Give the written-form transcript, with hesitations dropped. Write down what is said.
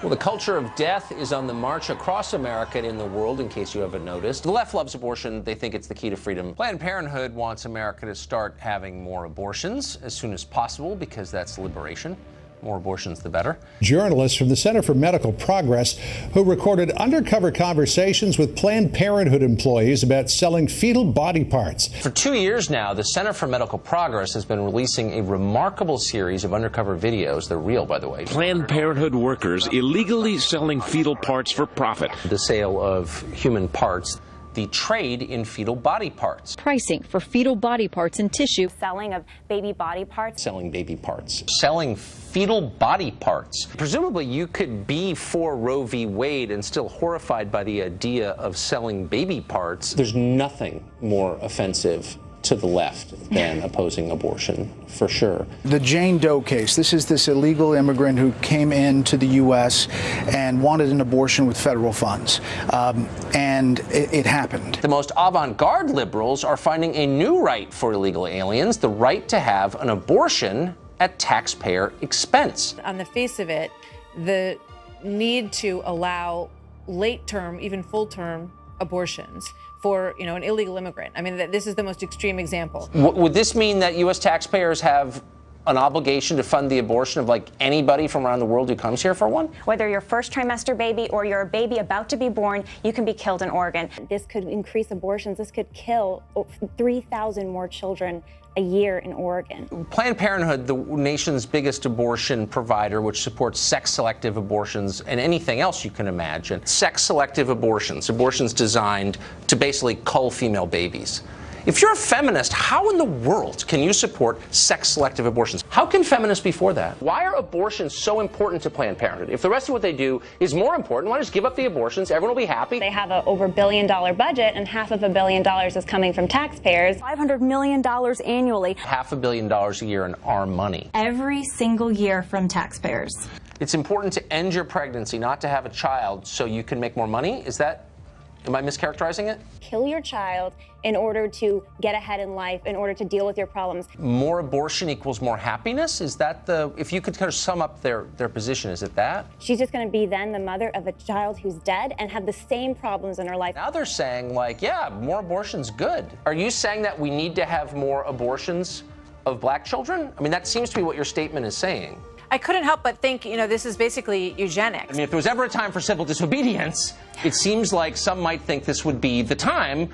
Well, the culture of death is on the march across America and in the world, in case you haven't noticed. The left loves abortion. They think it's the key to freedom. Planned Parenthood wants America to start having more abortions as soon as possible because that's liberation. More abortions, the better. Journalists from the Center for Medical Progress who recorded undercover conversations with Planned Parenthood employees about selling fetal body parts. For 2 years now, the Center for Medical Progress has been releasing a remarkable series of undercover videos. They're real, by the way. Planned Parenthood workers illegally selling fetal parts for profit. The sale of human parts. The trade in fetal body parts. Pricing for fetal body parts and tissue. Selling of baby body parts. Selling baby parts. Selling fetal body parts. Presumably you could be for Roe v. Wade and still horrified by the idea of selling baby parts. There's nothing more offensive to the left than opposing abortion, for sure. The Jane Doe case, this is this illegal immigrant who came into the U.S. and wanted an abortion with federal funds, and it happened. The most avant-garde liberals are finding a new right for illegal aliens, the right to have an abortion at taxpayer expense. On the face of it, the need to allow late-term, even full-term abortions for, an illegal immigrant. I mean, this is the most extreme example. Would this mean that U.S. taxpayers have an obligation to fund the abortion of anybody from around the world who comes here for one? Whether you're first trimester baby or you're a baby about to be born, you can be killed in Oregon. This could increase abortions. This could kill 3,000 more children a year in Oregon. Planned Parenthood, the nation's biggest abortion provider, which supports sex-selective abortions and anything else you can imagine. Sex-selective abortions, abortions designed to basically cull female babies. If you're a feminist, how in the world can you support sex-selective abortions? How can feminists be for that? Why are abortions so important to Planned Parenthood? If the rest of what they do is more important, why not just give up the abortions? Everyone will be happy. They have an over $1 billion budget, and $500 million is coming from taxpayers. $500 million annually. $500 million a year in our money. Every single year from taxpayers. It's important to end your pregnancy, not to have a child, so you can make more money? Am I mischaracterizing it? Kill your child in order to get ahead in life, in order to deal with your problems. More abortion equals more happiness? Is that if you could kind of sum up their position, is it that? She's just going to be then the mother of a child who's dead and have the same problems in her life. Now they're saying, yeah, more abortion's good. Are you saying that we need to have more abortions of black children? I mean, that seems to be what your statement is saying. I couldn't help but think, this is basically eugenics. I mean, if there was ever a time for civil disobedience, it seems like some might think this would be the time.